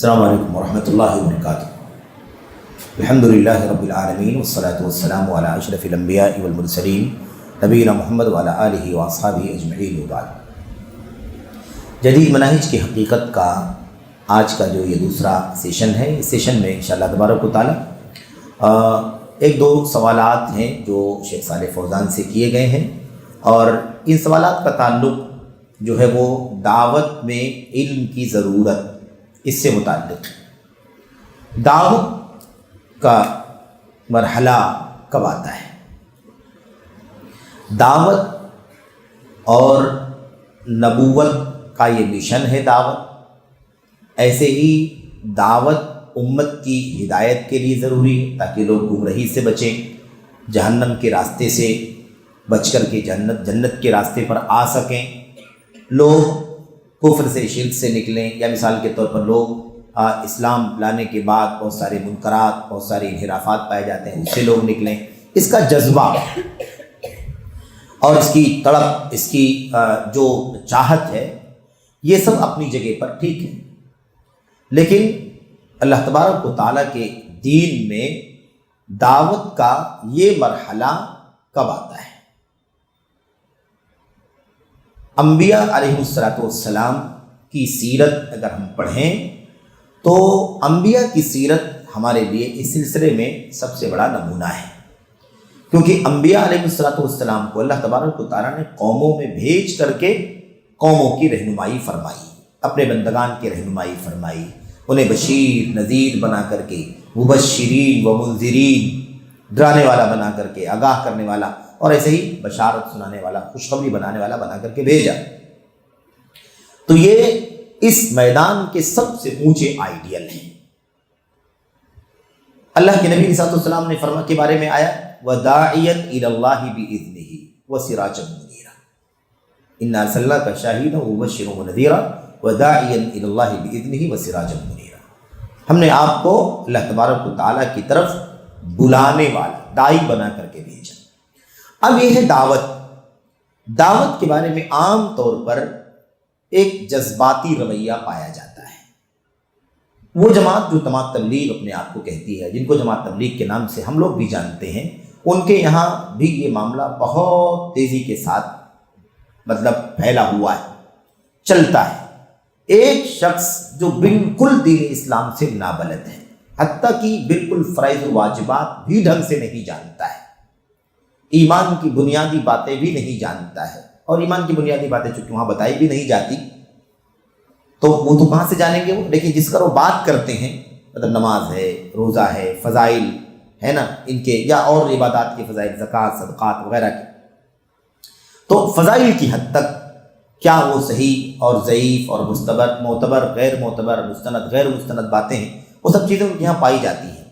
السلام علیکم ورحمۃ اللہ وبرکاتہ۔ الحمدللہ رب العالمین والصلاة والسلام علی اشرف الانبیاء والمرسلین نبینا محمد وعلی آلہ واصحابہ اجمعین وبعد۔ جدید مناہج کی حقیقت کا آج کا جو یہ دوسرا سیشن ہے، اس سیشن میں انشاءاللہ تبارک و تعالی ایک دو سوالات ہیں جو شیخ صالح فوزان سے کیے گئے ہیں، اور ان سوالات کا تعلق جو ہے وہ دعوت میں علم کی ضرورت، اس سے متعلق دعوت کا مرحلہ کب آتا ہے۔ دعوت اور نبوت کا یہ مشن ہے دعوت، ایسے ہی دعوت امت کی ہدایت کے لیے ضروری ہے تاکہ لوگ گمراہی سے بچیں، جہنم کے راستے سے بچ کر کے جنت کے راستے پر آ سکیں، لوگ کفر سے شرک سے نکلیں، یا مثال کے طور پر لوگ اسلام لانے کے بعد بہت سارے منکرات، بہت سارے انحرافات پائے جاتے ہیں، اس سے لوگ نکلیں۔ اس کا جذبہ اور اس کی تڑپ، اس کی جو چاہت ہے، یہ سب اپنی جگہ پر ٹھیک ہے، لیکن اللہ تبارک و تعالیٰ کے دین میں دعوت کا یہ مرحلہ کب آتا ہے۔ انبیاء علیہ السلام کی سیرت اگر ہم پڑھیں تو انبیاء کی سیرت ہمارے لیے اس سلسلے میں سب سے بڑا نمونہ ہے، کیونکہ انبیاء علیہ السلام کو اللہ تبارک و تعالیٰ نے قوموں میں بھیج کر کے قوموں کی رہنمائی فرمائی، اپنے بندگان کی رہنمائی فرمائی، انہیں بشیر نذیر بنا کر کے، مبشرین و منذرین، ڈرانے والا بنا کر کے، آگاہ کرنے والا، اور ایسے ہی بشارت سنانے والا، خوشخبری بنانے والا بنا کر کے بھیجا۔ تو یہ اس میدان کے سب سے اونچے آئیڈیل ہیں۔ اللہ کے نبی صلی اللہ علیہ وسلم نے فرما کے بارے میں آیا وَدَاعِيًا إِلَى اللَّهِ بِإِذْنِهِ وَسِرَاجًا مُنِيرًا إِنَّا أَرْسَلْنَاكَ شَاهِدًا وَمُبَشِّرًا وَنَذِيرًا وَدَاعِيًا إِلَى اللَّهِ بِإِذْنِهِ وَسِرَاجًا مُنِيرًا، ہم نے آپ کو اللہ تبارک و تعالیٰ کی طرف بلانے والا، داعی بنا کر کے بھیجا۔ اب یہ ہے دعوت۔ دعوت کے بارے میں عام طور پر ایک جذباتی رویہ پایا جاتا ہے۔ وہ جماعت جو جماعت تبلیغ اپنے آپ کو کہتی ہے، جن کو جماعت تبلیغ کے نام سے ہم لوگ بھی جانتے ہیں، ان کے یہاں بھی یہ معاملہ بہت تیزی کے ساتھ پھیلا ہوا ہے، چلتا ہے۔ ایک شخص جو بالکل دین اسلام سے نابلد ہے، حتیٰ کہ بالکل فرائض و واجبات بھی ڈھنگ سے نہیں جانتا ہے، ایمان کی بنیادی باتیں بھی نہیں جانتا ہے، اور ایمان کی بنیادی باتیں چونکہ وہاں بتائی بھی نہیں جاتی تو وہ تو کہاں سے جانیں گے وہ، لیکن جس کا وہ بات کرتے ہیں، نماز ہے، روزہ ہے، فضائل ہے نا ان کے، یا اور عبادات کے فضائل، زکوٰۃ، صدقات وغیرہ کے، تو فضائل کی حد تک کیا وہ صحیح اور ضعیف اور معتبر غیر معتبر، مستند غیر مستند باتیں ہیں، وہ سب چیزیں ان کے یہاں پائی جاتی ہیں۔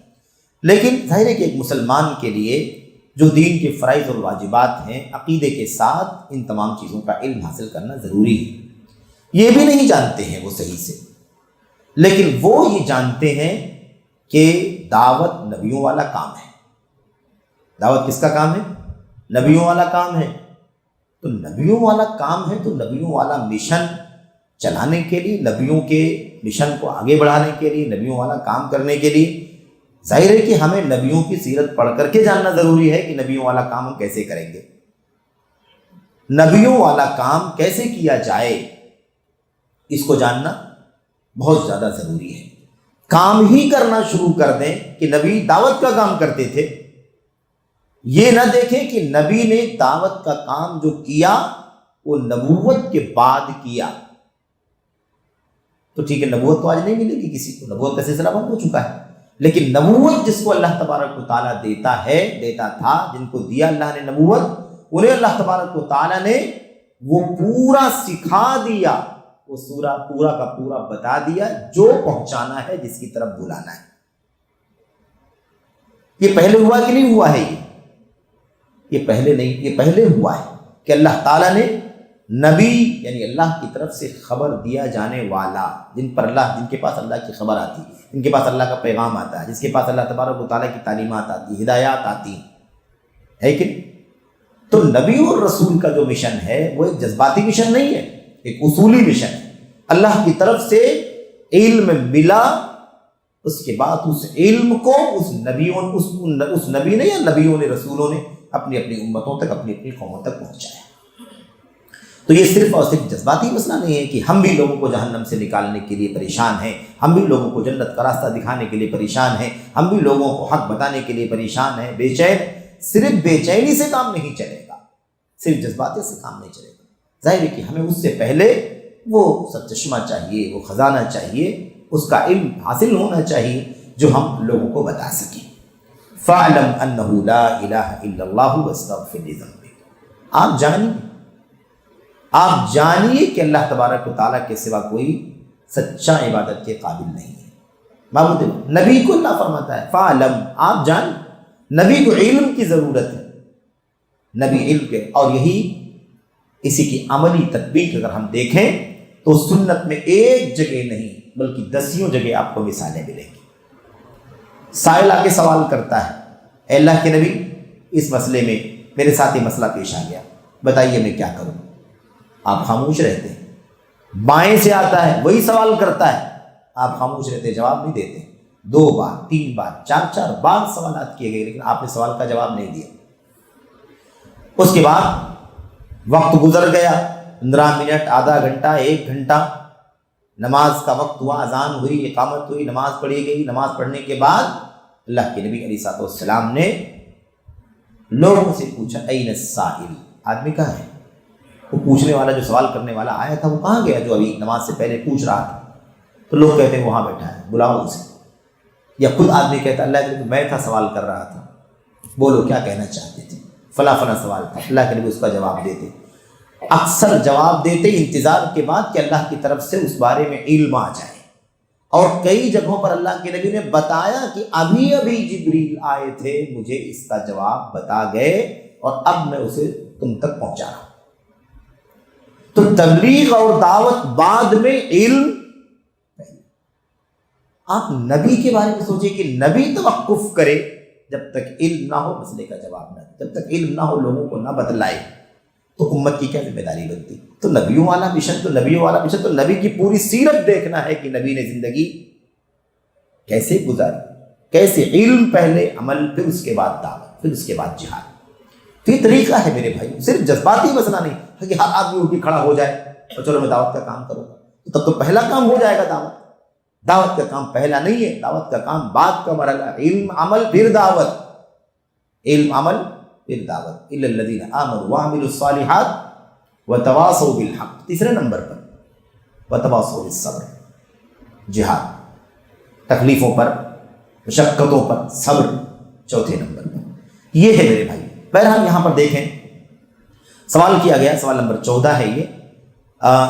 لیکن ظاہر ہے کہ ایک مسلمان کے لیے جو دین کے فرائض اور واجبات ہیں، عقیدے کے ساتھ ان تمام چیزوں کا علم حاصل کرنا ضروری ہے۔ یہ بھی نہیں جانتے ہیں وہ صحیح سے، لیکن وہ یہ جانتے ہیں کہ دعوت نبیوں والا کام ہے۔ دعوت کس کا کام ہے؟ نبیوں والا کام ہے۔ تو نبیوں والا کام ہے تو نبیوں والا مشن چلانے کے لیے، نبیوں کے مشن کو آگے بڑھانے کے لیے، نبیوں والا کام کرنے کے لیے ظاہر ہے کہ ہمیں نبیوں کی سیرت پڑھ کر کے جاننا ضروری ہے کہ نبیوں والا کام ہم کیسے کریں گے، نبیوں والا کام کیسے کیا جائے، اس کو جاننا بہت زیادہ ضروری ہے۔ کام ہی کرنا شروع کر دیں کہ نبی دعوت کا کام کرتے تھے، یہ نہ دیکھیں کہ نبی نے دعوت کا کام جو کیا وہ نبوت کے بعد کیا، تو ٹھیک ہے نبوت تو آج نہیں ملے گی کسی کو، نبوت کا سلسلہ بند ہو چکا ہے، لیکن نبوت جس کو اللہ تبارک و تعالیٰ دیتا تھا، جن کو دیا اللہ نے نبوت، انہیں اللہ تبارک و تعالیٰ نے وہ پورا سکھا دیا، وہ سورہ پورا کا پورا بتا دیا جو پہنچانا ہے، جس کی طرف بلانا ہے۔ یہ پہلے ہوا کہ نہیں ہوا ہے؟ یہ پہلے نہیں، یہ پہلے ہوا ہے کہ اللہ تعالیٰ نے نبی یعنی اللہ کی طرف سے خبر دیا جانے والا، جن کے پاس اللہ کی خبر آتی، جن کے پاس اللہ کا پیغام آتا ہے، جس کے پاس اللہ تبارک و تعالیٰ کی تعلیمات آتی، ہدایات آتی ہے کہ تو نبی اور رسول کا جو مشن ہے وہ ایک جذباتی مشن نہیں ہے، ایک اصولی مشن ہے۔ اللہ کی طرف سے علم ملا، اس کے بعد اس علم کو اس نبی نے یا نبیوں نے رسولوں نے اپنی اپنی امتوں تک، اپنی اپنی قوموں تک پہنچایا۔ تو یہ صرف اور صرف جذباتی مسئلہ نہیں ہے کہ ہم بھی لوگوں کو جہنم سے نکالنے کے لیے پریشان ہیں، ہم بھی لوگوں کو جنت کا راستہ دکھانے کے لیے پریشان ہیں، ہم بھی لوگوں کو حق بتانے کے لیے پریشان ہیں، بے چین۔ صرف بے چینی سے کام نہیں چلے گا، صرف جذباتی سے کام نہیں چلے گا۔ ظاہر ہے کہ ہمیں اس سے پہلے وہ سب چشمہ چاہیے، وہ خزانہ چاہیے، اس کا علم حاصل ہونا چاہیے جو ہم لوگوں کو بتا سکیں۔ فَاعْلَمْ أَنَّهُ لَا إِلَٰهَ إِلَّا اللَّهُ وَاسْتَغْفِرْ لِذَنبِكَ۔ آپ جانیے کہ اللہ تبارک و تعالیٰ کے سوا کوئی سچا عبادت کے قابل نہیں ہے۔ معبود نبی کو اللہ فرماتا ہے فَاعْلَمْ، آپ جان، نبی کو علم کی ضرورت ہے، نبی علم کے، اور یہی اسی کی عملی تطبیق اگر ہم دیکھیں تو سنت میں ایک جگہ نہیں بلکہ دسیوں جگہ آپ کو مثالیں ملیں گی۔ سائل آ کے سوال کرتا ہے، اے اللہ کے نبی، اس مسئلے میں میرے ساتھ یہ مسئلہ پیش آ گیا، بتائیے میں کیا کروں؟ آپ خاموش رہتے ہیں۔ بائیں سے آتا ہے، وہی سوال کرتا ہے، آپ خاموش رہتے، جواب نہیں دیتے۔ 2 بار 3 بار 4 بار سوالات کیے گئے لیکن آپ نے سوال کا جواب نہیں دیا۔ اس کے بعد وقت گزر گیا، 15 منٹ، آدھا گھنٹہ، 1 گھنٹہ، نماز کا وقت ہوا، اذان ہوئی، اقامت ہوئی، نماز پڑھی گئی۔ نماز پڑھنے کے بعد اللہ کے نبی علیہ السلام نے لوگوں سے پوچھا این السائل، آدمی کہاں ہے؟ وہ پوچھنے والا، جو سوال کرنے والا آیا تھا، وہ کہاں گیا جو ابھی نماز سے پہلے پوچھ رہا تھا؟ تو لوگ کہتے ہیں وہاں بیٹھا ہے، بلاؤ اسے۔ یا خود آدمی کہتا ہے اللہ کے نبی میں تھا، سوال کر رہا تھا، بولو کیا کہنا چاہتے تھے؟ فلاں فلاں سوال تھا۔ اللہ کے نبی اس کا جواب دیتے، اکثر جواب دیتے انتظار کے بعد کہ اللہ کی طرف سے اس بارے میں علم آ جائے۔ اور کئی جگہوں پر اللہ کے نبی نے بتایا کہ ابھی ابھی جبریل آئے تھے، مجھے اس کا جواب بتا گئے اور اب میں اسے تم تک پہنچا رہا ہوں۔ تو تبلیغ اور دعوت بعد میں، علم پہلے۔ آپ نبی کے بارے میں سوچیں کہ نبی توقف کرے جب تک علم نہ ہو، مسئلے کا جواب نہ، جب تک علم نہ ہو، لوگوں کو نہ بتلائے، تو امت کی کیا ذمہ داری بنتی؟ تو نبیوں والا مشن تو نبی کی پوری سیرت دیکھنا ہے کہ نبی نے زندگی کیسے گزاری، کیسے علم پہلے، عمل، پھر اس کے بعد دعوت، پھر اس کے بعد جہاد۔ تو یہ طریقہ ہے میرے بھائی، صرف جذباتی مسئلہ نہیں ہے کہ ہر آدمی اٹھ کے کھڑا ہو جائے اور چلو میں دعوت کا کام کروں گا، تب تو پہلا کام ہو جائے گا دعوت۔ دعوت کا کام پہلا نہیں ہے، دعوت کا کام بعد کا مرحلہ، علم، عمل، پھر دعوت، علم، عمل، پھر دعوت۔ الا الذین آمنوا وعملوا الصالحات وتواصوا بالحق، تیسرے نمبر پر، وتواصوا بالصبر، جہاد، تکلیفوں پر، مشقتوں پر صبر، چوتھے نمبر پر۔ یہ ہے میرے بھائی۔ بہرحال یہاں پر دیکھیں، سوال کیا گیا، سوال نمبر 14 ہے یہ۔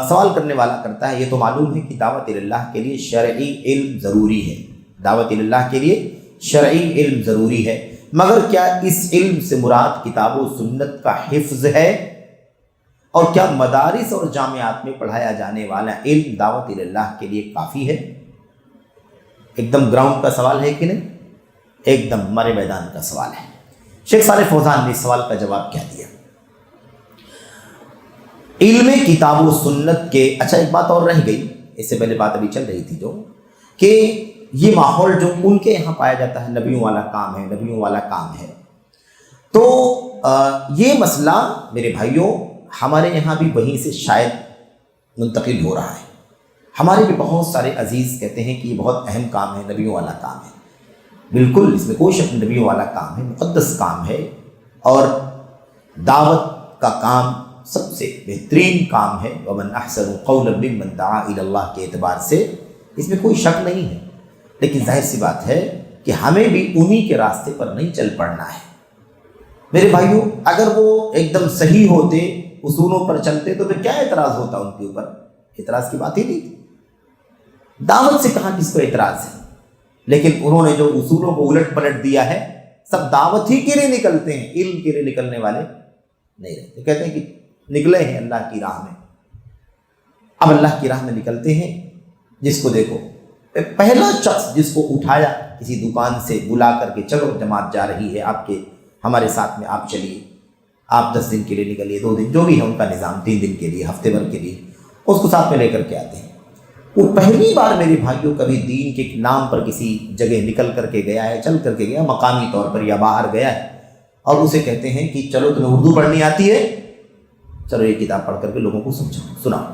سوال کرنے والا کرتا ہے، یہ تو معلوم ہے کہ دعوت اللہ کے لیے شرعی علم ضروری ہے، دعوت اللہ کے لیے شرعی علم ضروری ہے، مگر کیا اس علم سے مراد کتاب و سنت کا حفظ ہے؟ اور کیا مدارس اور جامعات میں پڑھایا جانے والا علم دعوت اللہ کے لیے کافی ہے؟ ایک دم گراؤنڈ کا سوال ہے کہ نہیں؟ ایک دم ہمارے میدان کا سوال ہے۔ شیخ صالح فوزان نے اس سوال کا جواب کیا دیا؟ علم کتاب و سنت کے، اچھا ایک بات اور رہ گئی، اس سے پہلے بات ابھی چل رہی تھی جو کہ یہ ماحول جو ان کے یہاں پایا جاتا ہے، نبیوں والا کام ہے، نبیوں والا کام ہے، تو یہ مسئلہ میرے بھائیوں ہمارے یہاں بھی وہیں سے شاید منتقل ہو رہا ہے۔ ہمارے بھی بہت سارے عزیز کہتے ہیں کہ یہ بہت اہم کام ہے، نبیوں والا کام ہے۔ بالکل، اس میں کوئی شک نہیں، نبیوں والا کام ہے، مقدس کام ہے، اور دعوت کا کام سب سے بہترین کام ہے۔ وَمَنْ أَحْسَنُ قَوْلًا مِّمَّنْ دَعَا إِلَى اللَّهِ کے اعتبار سے اس میں کوئی شک نہیں ہے، لیکن ظاہر سی بات ہے کہ ہمیں بھی انہی کے راستے پر نہیں چل پڑنا ہے۔ میرے بھائیوں، اگر وہ ایک دم صحیح ہوتے، اصولوں پر چلتے، تو پھر کیا اعتراض ہوتا ان کے اوپر؟ اعتراض کی بات ہی نہیں تھی۔ دعوت سے کہاں کس کو اعتراض ہے؟ لیکن انہوں نے جو اصولوں کو الٹ پلٹ دیا ہے، سب دعوت ہی کے لیے نکلتے ہیں، علم کے لیے نکلنے والے نہیں رہتے۔ کہتے ہیں کہ نکلے ہیں اللہ کی راہ میں۔ اب اللہ کی راہ میں نکلتے ہیں، جس کو دیکھو، پہلا شخص جس کو اٹھایا کسی دکان سے بلا کر کے، چلو جماعت جا رہی ہے آپ کے، ہمارے ساتھ میں آپ چلیے، آپ 10 دن کے لیے نکلیے، 2 دن، جو بھی ہے ان کا نظام، 3 دن کے لیے، ہفتے بھر کے لیے، اس کو ساتھ میں لے کر کے آتے ہیں۔ وہ پہلی بار میرے بھائیوں کبھی دین کے نام پر کسی جگہ نکل کر کے گیا ہے، چل کر کے گیا مقامی طور پر یا باہر گیا ہے، اور اسے کہتے ہیں کہ چلو تمہیں اردو پڑھنی آتی ہے، چلو یہ کتاب پڑھ کر کے لوگوں کو سناؤ،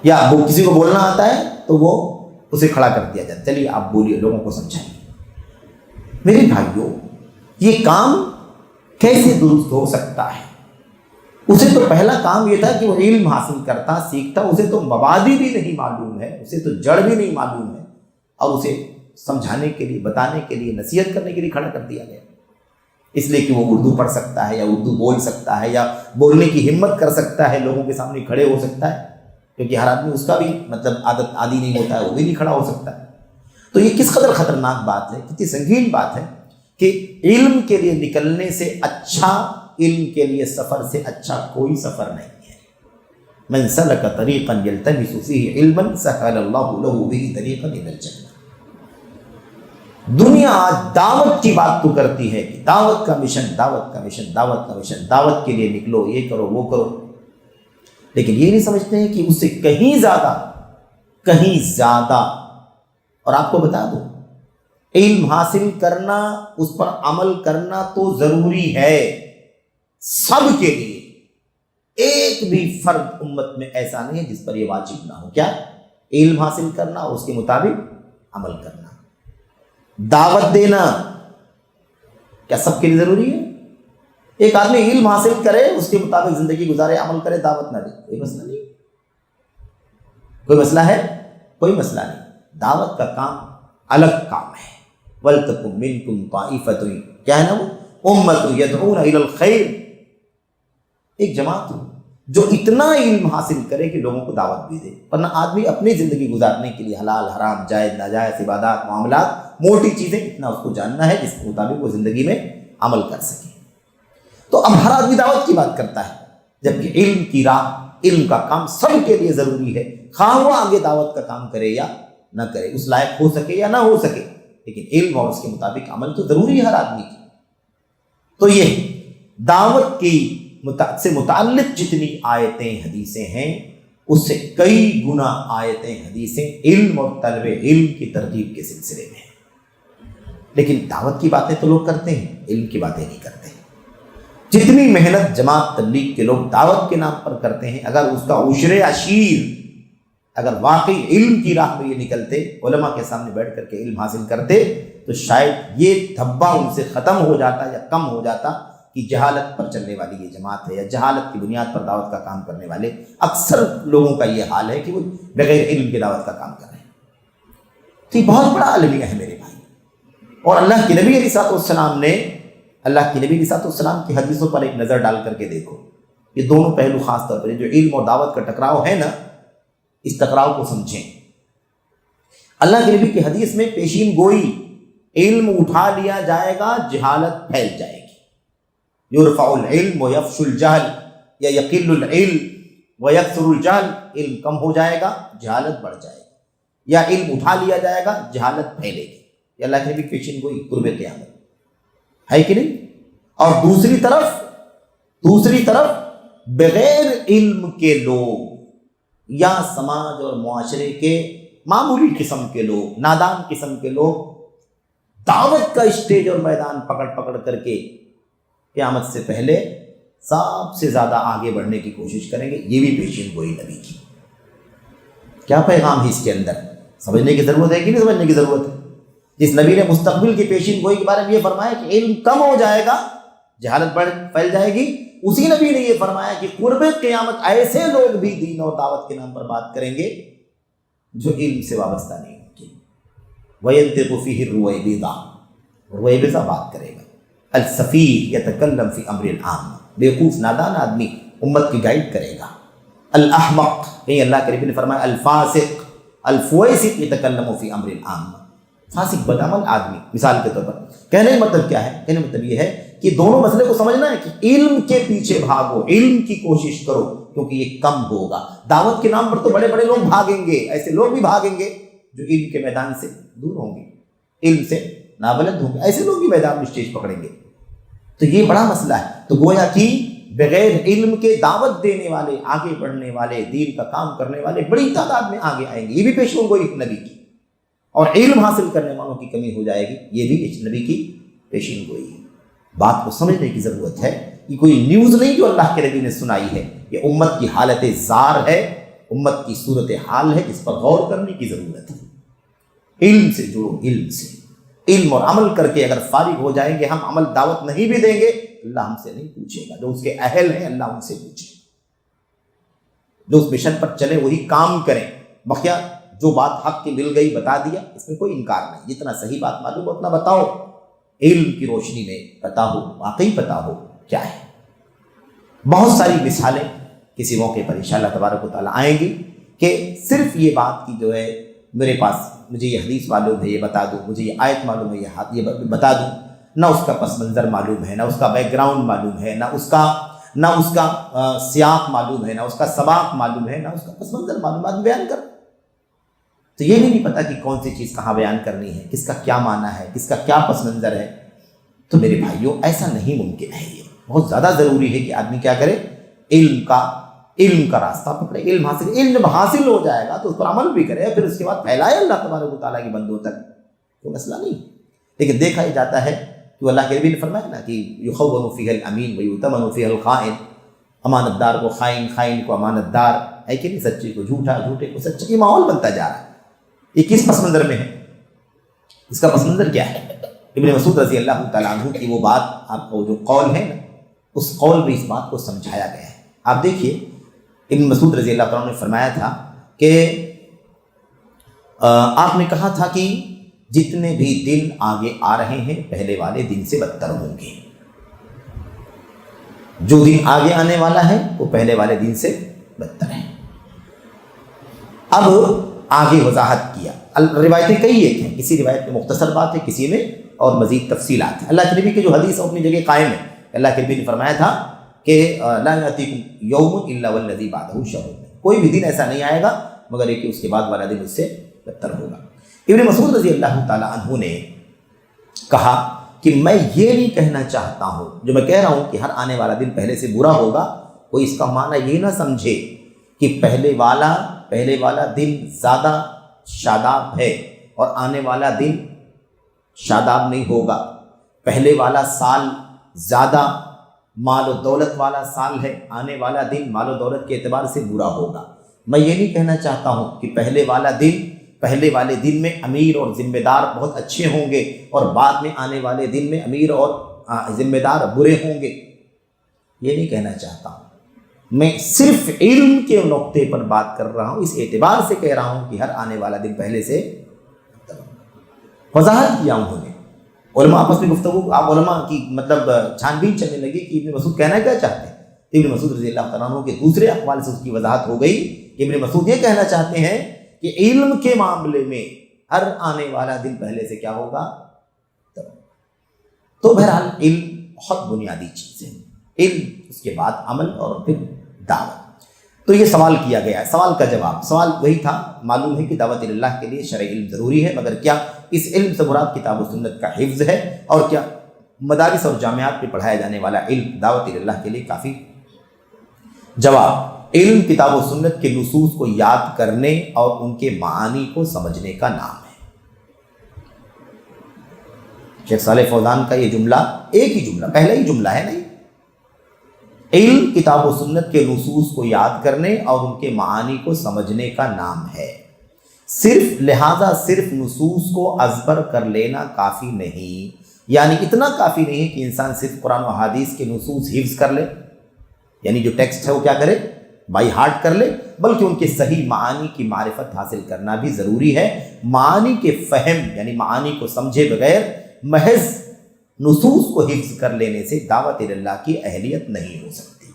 یا وہ کسی کو بولنا آتا ہے تو وہ اسے کھڑا کر دیا جاتا ہے، چلیے آپ بولیے، لوگوں کو سمجھائیں۔ میرے بھائیوں، یہ کام کیسے درست ہو سکتا ہے؟ اسے تو پہلا کام یہ تھا کہ وہ علم حاصل کرتا، سیکھتا، اسے تو مبادی بھی نہیں معلوم ہے، اسے تو جڑ بھی نہیں معلوم ہے، اور اسے سمجھانے کے لیے، بتانے کے لیے، نصیحت کرنے کے لیے کھڑا کر دیا گیا، اس لیے کہ وہ اردو پڑھ سکتا ہے یا اردو بول سکتا ہے یا بولنے کی ہمت کر سکتا ہے، لوگوں کے سامنے کھڑے ہو سکتا ہے، کیونکہ ہر آدمی اس کا بھی عادت عادی نہیں ہوتا ہے، وہ بھی نہیں کھڑا ہو سکتا ہے۔ تو یہ کس قدر خطرناک بات ہے، کتنی سنگین بات ہے کہ علم کے لیے نکلنے سے اچھا، علم کے لیے سفر سے اچھا کوئی سفر نہیں ہے۔ من سلک طریقا یلتمس فیہ علما سہل اللہ لہ بہ طریقا الی الجنہ۔ دنیا آج دعوت کی بات تو کرتی ہے کہ دعوت کا مشن، دعوت کا مشن، دعوت کا مشن، دعوت کے لیے نکلو، یہ کرو وہ کرو، لیکن یہ نہیں سمجھتے ہیں کہ اس سے کہیں زیادہ، اور آپ کو بتا دوں، علم حاصل کرنا، اس پر عمل کرنا تو ضروری ہے سب کے لیے، ایک بھی فرد امت میں ایسا نہیں ہے جس پر یہ واجب نہ ہو۔ کیا؟ علم حاصل کرنا اور اس کے مطابق عمل کرنا۔ دعوت دینا کیا سب کے لیے ضروری ہے؟ ایک آدمی علم حاصل کرے، اس کے مطابق زندگی گزارے، عمل کرے، دعوت نہ دے، کوئی مسئلہ نہیں، کوئی مسئلہ ہے؟ کوئی مسئلہ نہیں۔ دعوت کا کام الگ کام ہے۔ وَلْتَكُن مِّنكُمْ طَائِفَةٌ، کیا ہے نا وہ، أُمَّةٌ يَدْعُونَ إِلَى الْخَيْرِ، ایک جماعت جو اتنا علم حاصل کرے کہ لوگوں کو دعوت بھی دے، ورنہ آدمی اپنی زندگی گزارنے کے لیے حلال حرام، جائز ناجائز، عبادات، معاملات، موٹی چیزیں اتنا اس کو جاننا ہے جس کے مطابق وہ زندگی میں عمل کر سکے۔ تو اب ہر آدمی دعوت کی بات کرتا ہے، جبکہ علم کی راہ، علم کا کام سب کے لیے ضروری ہے، خواہ وہ آگے دعوت کا کام کرے یا نہ کرے، اس لائق ہو سکے یا نہ ہو سکے، لیکن علم اور اس کے مطابق عمل تو ضروری ہے ہر آدمی کی۔ تو یہ دعوت کی سے متعلق جتنی آیتیں حدیثیں ہیں، اس سے کئی گنا آیتیں حدیثیں علم اور طلب علم کی ترغیب کے سلسلے میں ہیں، لیکن دعوت کی باتیں تو لوگ کرتے ہیں، علم کی باتیں نہیں کرتے۔ جتنی محنت جماعت تبلیغ کے لوگ دعوت کے نام پر کرتے ہیں، اگر اس کا عشر عشیر، اگر واقعی علم کی راہ میں یہ نکلتے، علماء کے سامنے بیٹھ کر کے علم حاصل کرتے، تو شاید یہ دھبا ان سے ختم ہو جاتا یا کم ہو جاتا کہ جہالت پر چلنے والی یہ جماعت ہے، یا جہالت کی بنیاد پر دعوت کا کام کرنے والے اکثر لوگوں کا یہ حال ہے کہ وہ بغیر علم کے دعوت کا کام کر رہے ہیں۔ تو یہ بہت بڑا المیہ ہے میرے بھائی، اور اللہ کے نبی علیہ الصلوۃ والسلام نے، اللہ کے نبی علیہ الصلوۃ والسلام کی حدیثوں پر ایک نظر ڈال کر کے دیکھو، یہ دونوں پہلو خاص طور پر جو علم اور دعوت کا ٹکراؤ ہے نا، اس ٹکراؤ کو سمجھیں۔ اللہ کے نبی کی حدیث میں پیشین گوئی، علم اٹھا لیا جائے گا، جہالت پھیل جائے گی، یرفع العلم ویفش الجہل، یا یقل العلم ویکثر الجہل، علم کم ہو جائے گا، جہالت بڑھ جائے گی، یا علم اٹھا لیا جائے گا، جہالت پھیلے گی۔ یہ اللہ کے نبی کی پیشین گوئی قرب قیامت ہے کہ نہیں؟ اور دوسری طرف بغیر علم کے لوگ یا سماج اور معاشرے کے معمولی قسم کے لوگ، نادان قسم کے لوگ دعوت کا اسٹیج اور میدان پکڑ کر کے قیامت سے پہلے سب سے زیادہ آگے بڑھنے کی کوشش کریں گے۔ یہ بھی پیشین گوئی نبی کی۔ کیا پیغام ہے اس کے اندر؟ سمجھنے کی ضرورت ہے کہ نہیں سمجھنے کی ضرورت ہے؟ جس نبی نے مستقبل کی پیشین گوئی کے بارے میں یہ فرمایا کہ علم کم ہو جائے گا، جہالت پھیل جائے گی، اسی نبی نے یہ فرمایا کہ قرب قیامت ایسے لوگ بھی دین اور دعوت کے نام پر بات کریں گے جو علم سے وابستہ نہیں ہوں گے۔ وَيَنْطِقُ فِيهِ الرُّوَيْبِضَةُ، رویبضہ بات کرے گا۔ السفیہ یتکلم فی امر العام، بیوقوف نادان آدمی امت کی گائیڈ کرے گا۔ الاحمق، کہیں اللہ کے نبی نے فرمایا الفاسق، الفویسق یتکلم فی امر العام، فاسق بدعمل آدمی، مثال کے طور پر۔ کہنے کا مطلب کیا ہے؟ کہنے کا مطلب یہ ہے کہ دونوں مسئلے کو سمجھنا ہے کہ علم کے پیچھے بھاگو، علم کی کوشش کرو، کیونکہ یہ کم ہوگا۔ دعوت کے نام پر تو بڑے بڑے لوگ بھاگیں گے، ایسے لوگ بھی بھاگیں گے جو علم کے میدان سے دور ہوں گے، علم سے نابلد ہوں گے، ایسے لوگ بھی میدان میں اسٹیج پکڑیں گے۔ تو یہ بڑا مسئلہ ہے۔ تو گویا کہ بغیر علم کے دعوت دینے والے، آگے بڑھنے والے، دین کا کام کرنے والے بڑی تعداد میں آگے آئیں گے، یہ بھی پیشین گوئی نبی کی، اور علم حاصل کرنے والوں کی کمی ہو جائے گی، یہ بھی نبی کی پیشین گوئی ہے۔ بات کو سمجھنے کی ضرورت ہے، یہ کوئی نیوز نہیں جو اللہ کے نبی نے سنائی ہے، یہ امت کی حالت زار ہے، امت کی صورت حال ہے، اس پر غور کرنے کی ضرورت ہے۔ علم سے جڑو، علم سے، علم اور عمل کر کے اگر فارغ ہو جائیں گے، ہم عمل دعوت نہیں بھی دیں گے، اللہ ہم سے نہیں پوچھے گا، جو اس کے اہل ہیں اللہ ان سے پوچھے، جو اس مشن پر چلے وہی کام کریں۔ بقیہ جو بات حق کی مل گئی بتا دیا، اس میں کوئی انکار نہیں، جتنا صحیح بات معلوم ہو اتنا بتاؤ، علم کی روشنی میں پتا ہو، واقعی پتا ہو کیا ہے۔ بہت ساری مثالیں کسی موقع پر انشاءاللہ تبارک و تعالیٰ آئیں گی کہ صرف یہ بات کی جو ہے میرے پاس مجھے یہ حدیث معلوم ہے یہ بتا دوں، مجھے یہ آیت معلوم ہے یہ بتا دوں، نہ اس کا پس منظر معلوم ہے، نہ اس کا بیک گراؤنڈ معلوم ہے، نہ اس کا سیاق معلوم ہے، نہ اس کا سباق معلوم ہے، نہ اس کا پس منظر معلومات بیان کر، تو یہ بھی نہیں پتا کہ کون سی چیز کہاں بیان کرنی ہے، کس کا کیا معنی ہے، کس کا کیا پس منظر ہے۔ تو میرے بھائیوں ایسا نہیں ممکن ہے، یہ بہت زیادہ ضروری ہے کہ آدمی کیا کرے، علم کا راستہ پکڑے، علم حاصل ہو جائے گا تو اس پر عمل بھی کرے، پھر اس کے بعد پھیلائے اللہ تبارک و تعالیٰ کی بندوں تک، کوئی مسئلہ نہیں۔ لیکن دیکھا ہی جاتا ہے کہ اللہ کے نبی نے فرمایا نا کہ یخون فیہ الامین ویؤتمن فیہ الخائن، امانت دار کو خائن، خائن کو امانت دار، ہے کہ نہیں، سچے کو جھوٹا، جھوٹے کو سچا، یہ ماحول بنتا جا رہا ہے۔ یہ کس پس منظر میں ہے؟ اس کا پس منظر کیا ہے؟ ابن مسعود رضی اللہ تعالیٰ عنہ کی وہ بات، آپ کو جو قول ہے نا، اس قول میں اس بات کو سمجھایا گیا ہے۔ آپ دیکھیے ابن مسعود رضی اللہ تعالیٰ عنہ نے فرمایا تھا کہ آپ نے کہا تھا کہ جتنے بھی دن آگے آ رہے ہیں پہلے والے دن سے بدتر ہوں گے، جو دن آگے آنے والا ہے وہ پہلے والے دن سے بدتر ہے۔ اب آگے وضاحت کیا، روایتیں کئی ایک ہیں، کسی روایت میں مختصر بات ہے، کسی میں اور مزید تفصیلات ہیں۔ اللہ کے نبی کی جو حدیث اپنی جگہ قائم ہے، اللہ کے نبی نے فرمایا تھا کہ لا یأتیکم یوم الا والذی بعدہ شر، کوئی بھی دن ایسا نہیں آئے گا مگر یہ کہ اس کے بعد والا دن اس سے بدتر ہوگا۔ ابن مسعود رضی اللہ تعالیٰ عنہ نے کہا کہ میں یہ نہیں کہنا چاہتا ہوں، جو میں کہہ رہا ہوں کہ ہر آنے والا دن پہلے سے برا ہوگا، کوئی اس کا معنی یہ نہ سمجھے کہ پہلے والا دن زیادہ شاداب ہے اور آنے والا دن شاداب نہیں ہوگا، پہلے والا سال زیادہ مال و دولت والا سال ہے، آنے والا دن مال و دولت کے اعتبار سے برا ہوگا۔ میں یہ نہیں کہنا چاہتا ہوں کہ پہلے والے دن میں امیر اور ذمہ دار بہت اچھے ہوں گے اور بعد میں آنے والے دن میں امیر اور ذمہ دار برے ہوں گے، یہ نہیں کہنا چاہتا ہوں۔ میں صرف علم کے نقطے پر بات کر رہا ہوں، اس اعتبار سے کہہ رہا ہوں کہ ہر آنے والا دن پہلے سے وضاحت کیا انہوں نے۔ علماء آپس میں گفتگو، آپ علماء کی مطلب چھان بین چلنے لگی کہ ابن مسعود کہنا کیا چاہتے ہیں۔ ابن مسعود رضی اللہ تعالیٰ عنہ کے دوسرے اقوال سے اس کی وضاحت ہو گئی کہ ابن مسعود یہ کہنا چاہتے ہیں کہ علم کے معاملے میں ہر آنے والا دن پہلے سے کیا ہوگا۔ تو بہرحال علم بہت بنیادی چیز ہے، علم، اس کے بعد عمل اور پھر دعوت۔ تو یہ سوال کیا گیا ہے، سوال کا جواب، سوال وہی تھا، معلوم ہے کہ دعوت اللہ کے لیے شرعی علم ضروری ہے، مگر کیا اس علم سے مراد کتاب و سنت کا حفظ ہے، اور کیا مدارس اور جامعات میں پڑھایا جانے والا علم دعوت اللہ کے لیے کافی؟ جواب، علم کتاب و سنت کے نصوص کو یاد کرنے اور ان کے معانی کو سمجھنے کا نام ہے۔ شیخ صالح فوزان کا یہ جملہ ایک ہی جملہ، پہلا ہی جملہ ہے نہیں، علم کتاب و سنت کے نصوص کو یاد کرنے اور ان کے معانی کو سمجھنے کا نام ہے، لہذا صرف نصوص کو ازبر کر لینا کافی نہیں، یعنی اتنا کافی نہیں کہ انسان صرف قرآن و حدیث کے نصوص حفظ کر لے، یعنی جو ٹیکسٹ ہے وہ کیا کرے، بائی ہارٹ کر لے، بلکہ ان کے صحیح معانی کی معرفت حاصل کرنا بھی ضروری ہے۔ معانی کے فہم یعنی معانی کو سمجھے بغیر محض نصوص کو حفظ کر لینے سے دعوت اللہ کی اہلیت نہیں ہو سکتی،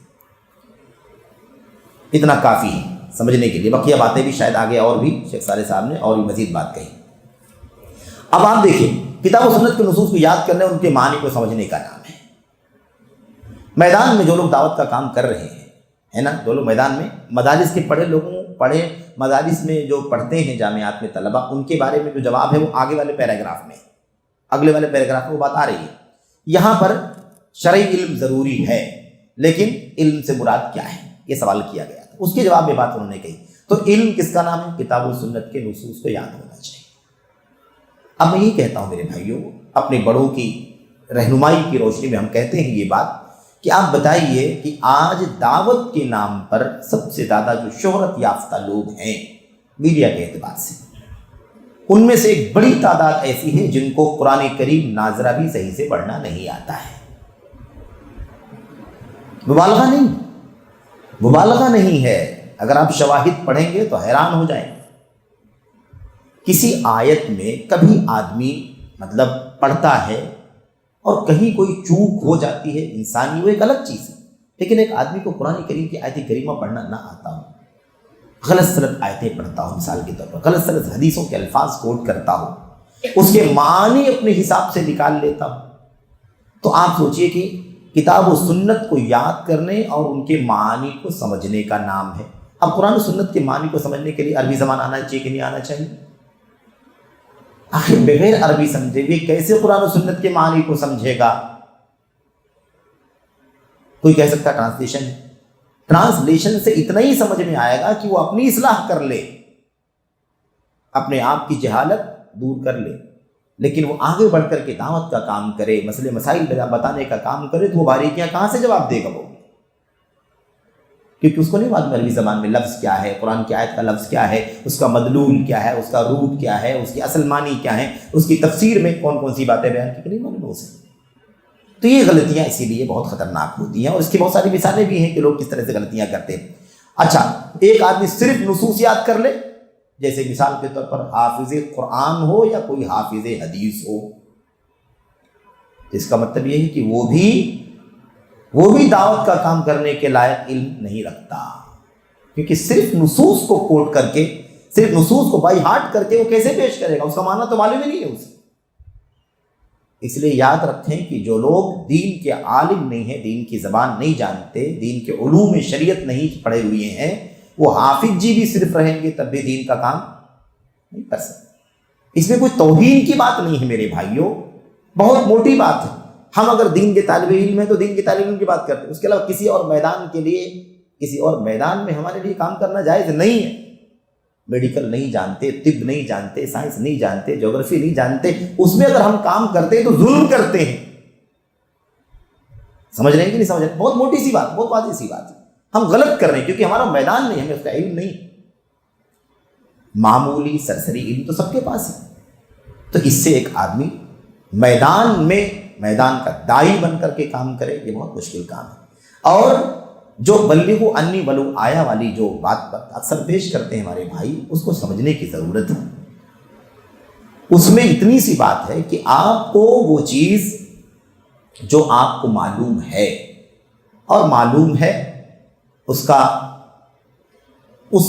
اتنا کافی ہے سمجھنے کے لیے۔ بقیہ باتیں بھی شاید آگے اور بھی شیخ صالح صاحب نے اور بھی مزید بات کہی۔ اب آپ دیکھیں، کتاب و سنت کے نصوص کو یاد کرنے اور ان کے معنی کو سمجھنے کا نام ہے۔ میدان میں جو لوگ دعوت کا کام کر رہے ہیں، ہے نا، جو لوگ میدان میں مدارس کے پڑھے مدارس میں جو پڑھتے ہیں جامعات میں طلبہ، ان کے بارے میں جو جواب ہے وہ آگے والے پیراگراف میں، اگلے والے پیراگراف میں وہ بات آ رہی ہے۔ یہاں پر شرعی علم ضروری ہے، لیکن علم سے مراد کیا ہے، یہ سوال کیا گیا تھا، اس کے جواب میں بات انہوں نے کہی۔ تو علم کس کا نام ہے؟ کتاب و سنت کے نصوص کو یاد ہونا چاہیے۔ اب میں یہ کہتا ہوں میرے بھائیوں، اپنے بڑوں کی رہنمائی کی روشنی میں ہم کہتے ہیں یہ بات کہ آپ بتائیے کہ آج دعوت کے نام پر سب سے زیادہ جو شہرت یافتہ لوگ ہیں میڈیا کے اعتبار سے، ان میں سے ایک بڑی تعداد ایسی ہے جن کو قرآن کریم ناظرہ بھی صحیح سے پڑھنا نہیں آتا ہے۔ مبالغہ نہیں ہے، اگر آپ شواہد پڑھیں گے تو حیران ہو جائیں گے۔ کسی آیت میں کبھی آدمی پڑھتا ہے اور کہیں کوئی چوک ہو جاتی ہے انسانی، وہ ایک الگ چیز ہے، لیکن ایک آدمی کو قرآن کریم کی آیت کریمہ پڑھنا نہ آتا ہو، غلط سلط آیتیں پڑھتا ہو، مثال کے طور پر غلط سلط حدیثوں کے الفاظ کوٹ کرتا ہو، اس کے معنی اپنے حساب سے نکال لیتا ہو، تو آپ سوچئے کہ کتاب و سنت کو یاد کرنے اور ان کے معنی کو سمجھنے کا نام ہے۔ اب قرآن و سنت کے معنی کو سمجھنے کے لیے عربی زبان آنا چاہیے کہ نہیں آنا چاہیے؟ آخر بغیر عربی سمجھے ہوئے کیسے قرآن و سنت کے معنی کو سمجھے گا؟ کوئی کہہ سکتا ٹرانسلیشن ہے، ٹرانسلیشن سے اتنا ہی سمجھ میں آئے گا کہ وہ اپنی اصلاح کر لے، اپنے آپ کی جہالت دور کر لے، لیکن وہ آگے بڑھ کر کے دعوت کا کام کرے، مسئلے مسائل بتانے کا کام کرے، تو وہ باریکیاں کہاں سے جواب دے گا وہ؟ کیونکہ اس کو نہیں معلوم عربی زبان میں لفظ کیا ہے، قرآن کی آیت کا لفظ کیا ہے، اس کا مدلول کیا ہے، اس کا روٹ کیا ہے، اس کی اصل معنی کیا ہے، اس کی تفسیر میں کون کون سی باتیں بیان کی، نہیں معلوم اسے۔ تو یہ غلطیاں اسی لیے بہت خطرناک ہوتی ہیں، اور اس کی بہت ساری مثالیں بھی ہیں کہ لوگ کس طرح سے غلطیاں کرتے ہیں۔ اچھا، ایک آدمی صرف نصوص یاد کر لے، جیسے مثال کے طور پر حافظ قرآن ہو یا کوئی حافظ حدیث ہو، اس کا مطلب یہ ہے کہ وہ بھی دعوت کا کام کرنے کے لائق علم نہیں رکھتا، کیونکہ صرف نصوص کو کوٹ کر کے، صرف نصوص کو بائی ہارٹ کر کے وہ کیسے پیش کرے گا؟ اس کا معنی تو معلوم ہی نہیں ہے اسے۔ اس لیے یاد رکھیں کہ جو لوگ دین کے عالم نہیں ہیں، دین کی زبان نہیں جانتے، دین کے علوم شریعت نہیں پڑھے ہوئے ہیں، وہ حافظ جی بھی صرف رہیں گے تب بھی دین کا کام نہیں کر سکتے۔ اس میں کوئی توہین کی بات نہیں ہے میرے بھائیوں، بہت موٹی بات ہے۔ ہم اگر دین کے طالب علم ہیں تو دین کے طالب علم کی بات کرتے ہیں، اس کے علاوہ کسی اور میدان میں ہمارے لیے کام کرنا جائز نہیں ہے۔ میڈیکل نہیں جانتے، طب نہیں جانتے، سائنس نہیں جانتے، جغرافی نہیں جانتے، اس میں اگر ہم کام کرتے ہیں تو ظلم کرتے ہیں۔ سمجھ رہے ہیں کہ نہیں سمجھ رہے؟ بہت موٹی سی بات، بہت واضح سی بات ہے، ہم غلط کر رہے ہیں کیونکہ ہمارا میدان نہیں، ہمیں اس کا علم نہیں۔ معمولی سرسری علم تو سب کے پاس ہے، تو اس سے ایک آدمی میدان کا داعی بن کر کے کام کرے، یہ بہت مشکل کام ہے۔ اور جو بلغوا انی ولو آیا والی جو بات اکثر پیش کرتے ہیں ہمارے بھائی، اس کو سمجھنے کی ضرورت ہے۔ اس میں اتنی سی بات ہے کہ آپ کو وہ چیز جو آپ کو معلوم ہے اور معلوم ہے اس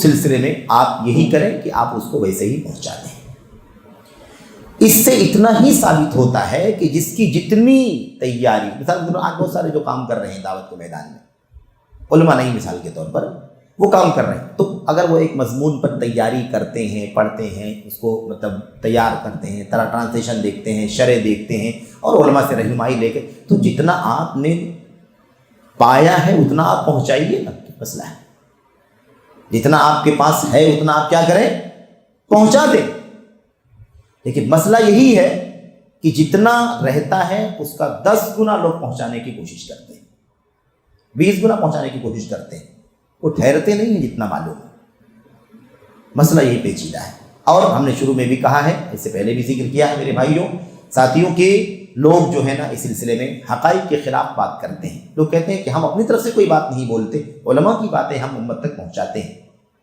سلسلے میں آپ یہی کریں کہ آپ اس کو ویسے ہی پہنچا دیں۔ اس سے اتنا ہی ثابت ہوتا ہے کہ جس کی جتنی تیاری، مثال آج بہت سارے جو کام کر رہے ہیں دعوت کے میدان میں، علماء نہیں مثال کے طور پر، وہ کام کر رہے ہیں، تو اگر وہ ایک مضمون پر تیاری کرتے ہیں، پڑھتے ہیں، اس کو تیار کرتے ہیں، طرح ٹرانسلیشن دیکھتے ہیں، شرح دیکھتے ہیں، اور علماء سے رہنمائی لے کے، تو جتنا آپ نے پایا ہے اتنا آپ پہنچائیے نا، مسئلہ ہے۔ جتنا آپ کے پاس ہے اتنا آپ کیا کریں؟ پہنچا دیں۔ لیکن مسئلہ یہی ہے کہ جتنا رہتا ہے اس کا 10 گنا لوگ پہنچانے کی کوشش کرتے ہیں، 20 گنا پہنچانے کی کوشش کرتے ہیں، وہ ٹھہرتے نہیں ہیں جتنا معلوم ہے۔ مسئلہ یہ پیچیدہ ہے، اور ہم نے شروع میں بھی کہا ہے، اس سے پہلے بھی ذکر کیا ہے میرے بھائیوں ساتھیوں، کہ لوگ جو ہے نا اس سلسلے میں حقائق کے خلاف بات کرتے ہیں۔ لوگ کہتے ہیں کہ ہم اپنی طرف سے کوئی بات نہیں بولتے، علماء کی باتیں ہم امت تک پہنچاتے ہیں،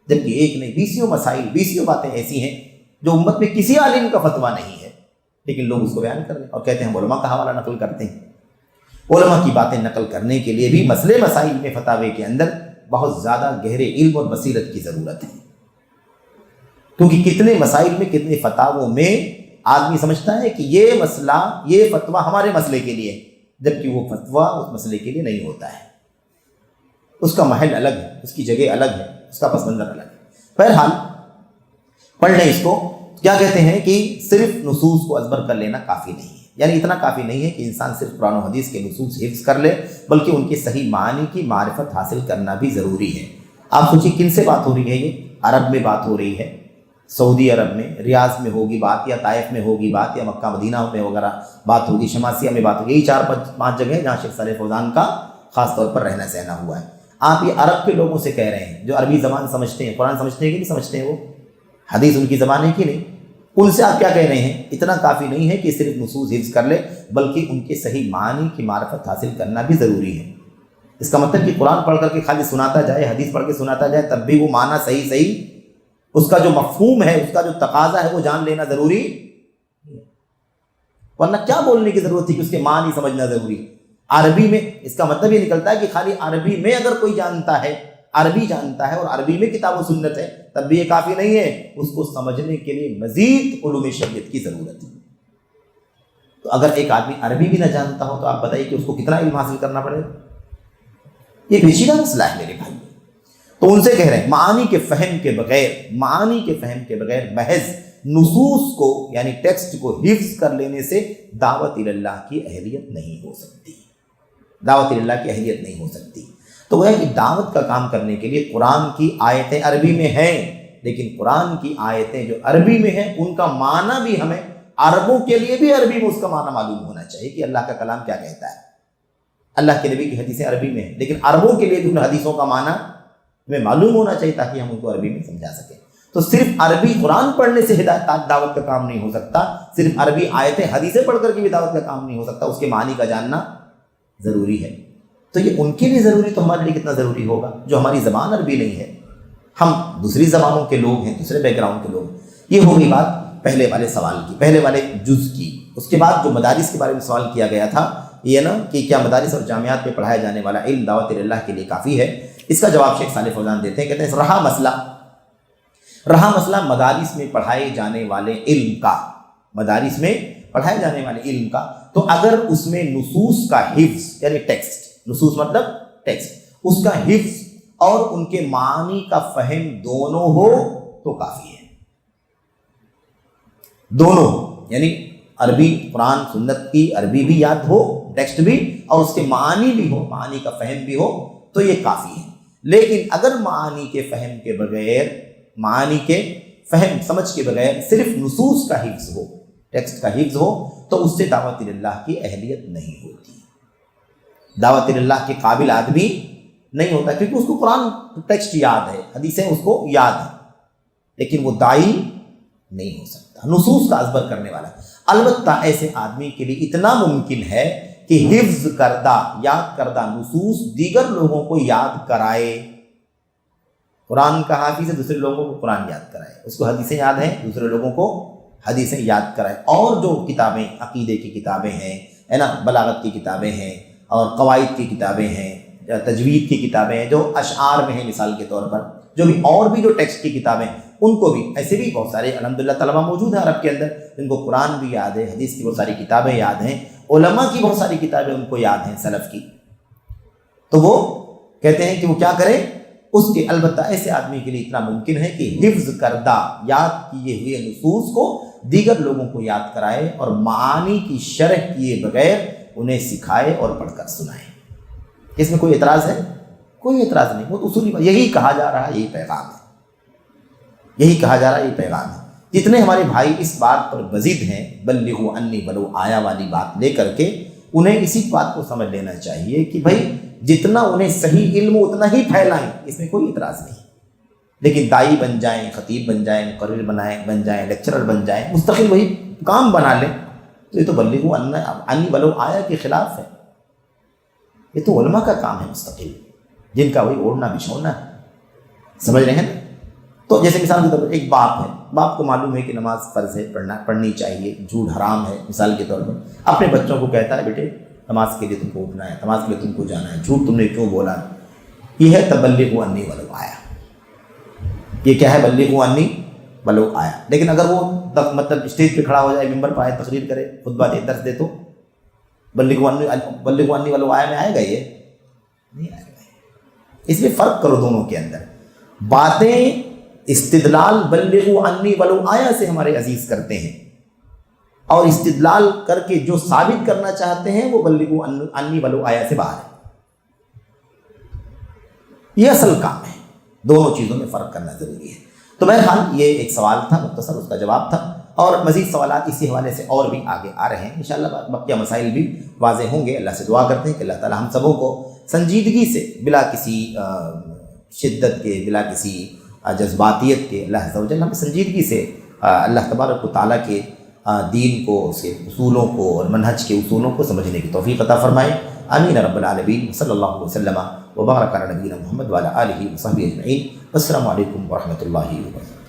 جبکہ ایک نہیں 20 مسائل، 20 باتیں ایسی ہیں جو امت میں کسی عالم کا فتویٰ نہیں ہے، لیکن لوگ اس کو بیان کر رہے ہیں اور کہتے ہیں ہم علماء کا حوالہ نقل کرتے ہیں۔ علماء کی باتیں نقل کرنے کے لیے بھی مسئلے مسائل میں فتاوے کے اندر بہت زیادہ گہرے علم اور بصیرت کی ضرورت ہے، کیونکہ کتنے مسائل میں، کتنے فتاووں میں آدمی سمجھتا ہے کہ یہ مسئلہ، یہ فتویٰ ہمارے مسئلے کے لیے، جبکہ وہ فتویٰ اس مسئلے کے لیے نہیں ہوتا ہے، اس کا محل الگ ہے، اس کی جگہ الگ ہے، اس کا پس منظر الگ ہے۔ بہرحال پڑھ لیں اس کو۔ کیا کہتے ہیں کہ صرف نصوص کو ازبر کر لینا کافی نہیں ہے، یعنی اتنا کافی نہیں ہے کہ انسان صرف قرآن و حدیث کے نصوص حفظ کر لے، بلکہ ان کے صحیح معنی کی معرفت حاصل کرنا بھی ضروری ہے۔ آپ سوچیں کن سے بات ہو رہی ہے؟ یہ عرب میں بات ہو رہی ہے، سعودی عرب میں، ریاض میں ہوگی بات، یا طائف میں ہوگی بات، یا مکہ مدینہ میں وغیرہ بات ہوگی، شماسیہ میں بات ہوگی۔ یہی 4-5 جگہ ہیں جہاں شیخ صالح فوزان کا خاص طور پر رہنا سہنا ہوا ہے۔ آپ یہ عرب کے لوگوں سے کہہ رہے ہیں جو عربی زبان سمجھتے ہیں، قرآن سمجھتے ہیں کہ نہیں سمجھتے ہیں، وہ حدیث ان کی زبان ہے کہ نہیں، ان سے آپ کیا کہہ رہے ہیں؟ اتنا کافی نہیں ہے کہ صرف نصوص حفظ کر لے، بلکہ ان کے صحیح معنی کی معرفت حاصل کرنا بھی ضروری ہے۔ اس کا مطلب کہ قرآن پڑھ کر کے خالی سناتا جائے، حدیث پڑھ کے سناتا جائے، تب بھی وہ معنی صحیح اس کا جو مفہوم ہے، اس کا جو تقاضا ہے وہ جان لینا ضروری، ورنہ کیا بولنے کی ضرورت تھی کہ اس کے معنی سمجھنا ضروری۔ عربی میں اس کا مطلب یہ نکلتا ہے کہ خالی عربی میں اگر کوئی جانتا ہے، عربی جانتا ہے اور عربی میں کتاب و سنت ہے، تب بھی یہ کافی نہیں ہے، اس کو سمجھنے کے لیے مزید علوم شریعت کی ضرورت ہے۔ تو اگر ایک آدمی عربی بھی نہ جانتا ہو تو آپ بتائیے کہ اس کو کتنا علم حاصل کرنا پڑے گا؟ یہ پیچیدہ مسئلہ ہے میرے بھائی۔ تو ان سے کہہ رہے ہیں معانی کے فہم کے بغیر محض نصوص کو یعنی ٹیکسٹ کو حفظ کر لینے سے دعوت اللہ کی اہلیت نہیں ہو سکتی، دعوت اللہ کی اہلیت نہیں ہو سکتی۔ تو وہ ہے کہ دعوت کا کام کرنے کے لیے قرآن کی آیتیں عربی میں ہیں، لیکن قرآن کی آیتیں جو عربی میں ہیں ان کا معنی بھی ہمیں عربوں کے لیے بھی عربی میں اس کا معنی معلوم ہونا چاہیے کہ اللہ کا کلام کیا کہتا ہے۔ اللہ کے نبی کی حدیثیں عربی میں ہیں، لیکن عربوں کے لیے بھی ان حدیثوں کا معنی ہمیں معلوم ہونا چاہیے تاکہ ہم ان کو عربی میں سمجھا سکیں۔ تو صرف عربی قرآن پڑھنے سے دعوت کا کام نہیں ہو سکتا، صرف عربی آیتیں حدیثیں پڑھ کر کے بھی دعوت کا کام نہیں ہو سکتا، اس کے معنی کا جاننا ضروری ہے۔ تو یہ ان کے لیے ضروری، تو ہمارے لیے کتنا ضروری ہوگا جو ہماری زبان عربی نہیں ہے، ہم دوسری زبانوں کے لوگ ہیں، دوسرے بیک گراؤنڈ کے لوگ۔ یہ ہوگی بات پہلے والے سوال کی، پہلے والے جز کی۔ اس کے بعد جو مدارس کے بارے میں سوال کیا گیا تھا، یہ نا کہ کیا مدارس اور جامعات میں پڑھایا جانے والا علم دعوت اللہ کے لیے کافی ہے؟ اس کا جواب شیخ صالح فوزان دیتے ہیں، کہتے ہیں رہا مسئلہ مدارس میں پڑھائے جانے والے علم کا، مدارس میں پڑھائے جانے والے علم کا، تو اگر اس میں نصوص کا حفظ یعنی ٹیکسٹ، نصوص مطلب ٹیکسٹ، اس کا حفظ اور ان کے معنی کا فہم دونوں ہو تو کافی ہے۔ دونوں یعنی عربی قرآن سنت کی عربی بھی یاد ہو، ٹیکسٹ بھی، اور اس کے معنی بھی ہو، معنی کا فہم بھی ہو، تو یہ کافی ہے۔ لیکن اگر معنی کے فہم کے بغیر، معنی کے فہم سمجھ کے بغیر صرف نصوص کا حفظ ہو، ٹیکسٹ کا حفظ ہو، تو اس سے دعوت اللہ کی اہلیت نہیں ہوتی، دعوت اللہ کے قابل آدمی نہیں ہوتا، کیونکہ اس کو قرآن ٹیکسٹ یاد ہے، حدیثیں اس کو یاد ہیں، لیکن وہ داعی نہیں ہو سکتا، نصوص کا ازبر کرنے والا۔ البتہ ایسے آدمی کے لیے اتنا ممکن ہے کہ حفظ کردہ، یاد کردہ نصوص دیگر لوگوں کو یاد کرائے۔ قرآن کا حافظ ہے، دوسرے لوگوں کو قرآن یاد کرائے، اس کو حدیثیں یاد ہیں، دوسرے لوگوں کو حدیثیں یاد کرائے۔ اور جو کتابیں عقیدے کی کتابیں ہیں، ہے نا، بلاغت کی کتابیں ہیں، اور قواعد کی کتابیں ہیں، تجوید کی کتابیں ہیں، جو اشعار میں ہیں مثال کے طور پر، جو بھی اور بھی جو ٹیکسٹ کی کتابیں، ان کو بھی ایسے بھی بہت سارے الحمدللہ طلبہ موجود ہیں عرب کے اندر جن کو قرآن بھی یاد ہے، حدیث کی بہت ساری کتابیں یاد ہیں، علماء کی بہت ساری کتابیں ان کو یاد ہیں سلف کی۔ تو وہ کہتے ہیں کہ وہ کیا کرے اس کے، البتہ ایسے آدمی کے لیے اتنا ممکن ہے کہ حفظ کردہ یاد کیے ہوئے نصوص کو دیگر لوگوں کو یاد کرائے اور معانی کی شرح کیے بغیر انہیں سکھائے اور پڑھ کر سنائے۔ اس میں کوئی اعتراض ہے؟ کوئی اعتراض نہیں، وہ تو اصولی یہی کہا جا رہا ہے، یہی پیغام ہے، یہی کہا جا رہا ہے، یہی پیغام ہے۔ جتنے ہمارے بھائی اس بات پر بزد ہیں بلغوا عنی ولو آیا والی بات لے کر کے، انہیں اسی بات کو سمجھ لینا چاہیے کہ بھائی جتنا انہیں صحیح علم اتنا ہی پھیلائیں، اس میں کوئی اعتراض نہیں، لیکن دائی بن جائیں، خطیب بن جائیں، مقرر بن جائیں، لیکچرر بن جائیں، مستقل وہی کام بنا لیں، تو یہ تو بلغوا عنی ولو آیا کے خلاف ہے۔ یہ تو علماء کا کام ہے مستقل، جن کا وہی اوڑھنا بچھونا ہے، سمجھ رہے ہیں نا؟ تو جیسے مثال کے طور پر ایک باپ ہے، باپ کو معلوم ہے کہ نماز فرض ہے، پڑھنی چاہیے، جھوٹ حرام ہے، مثال کے طور پر اپنے بچوں کو کہتا ہے بیٹے نماز کے لیے تم کو اٹھنا ہے، نماز کے لیے تم کو جانا ہے، جھوٹ تم نے کیوں بولا؟ یہ ہے تبلیغوا عنی ولو آیا، یہ کیا ہے؟ بلغوا عنی ولو آیا۔ لیکن اگر وہ مطلب اسٹیج پہ کھڑا ہو جائے، ممبر پہ آئے، تقریر کرے، خطبہ دے، درس دے، تو بلغوا عنی ولو آیا میں آئے گا؟ یہ نہیں آئے گا۔ اس لیے فرق کرو دونوں کے اندر۔ باتیں استدلال بلغوا عنی ولو آیا سے ہمارے عزیز کرتے ہیں، اور استدلال کر کے جو ثابت کرنا چاہتے ہیں وہ بلغوا انی ولو آیا سے باہر ہے. یہ اصل کام ہے. دونوں چیزوں میں فرق کرنا ضروری ہے. تو بہرحال یہ ایک سوال تھا مختصر، اس کا جواب تھا، اور مزید سوالات اسی حوالے سے اور بھی آگے آ رہے ہیں انشاءاللہ. بقیہ مسائل بھی واضح ہوں گے. اللہ سے دعا کرتے ہیں کہ اللہ تعالی ہم سبوں کو سنجیدگی سے، بلا کسی شدت کے، بلا کسی جذباتیت کے، اللہ عز و جل ہمیں سنجیدگی سے اللہ تبارک و تعالیٰ کے دین کو، اس کے اصولوں کو اور منہج کے اصولوں کو سمجھنے کی توفیق عطا فرمائے. آمین رب العالمین. صلی اللہ علیہ وسلم وبارک علی نبینا محمد وعلی آلہ وصحبہ اجمعین. السلام علیکم ورحمۃ اللہ وبرکاتہ.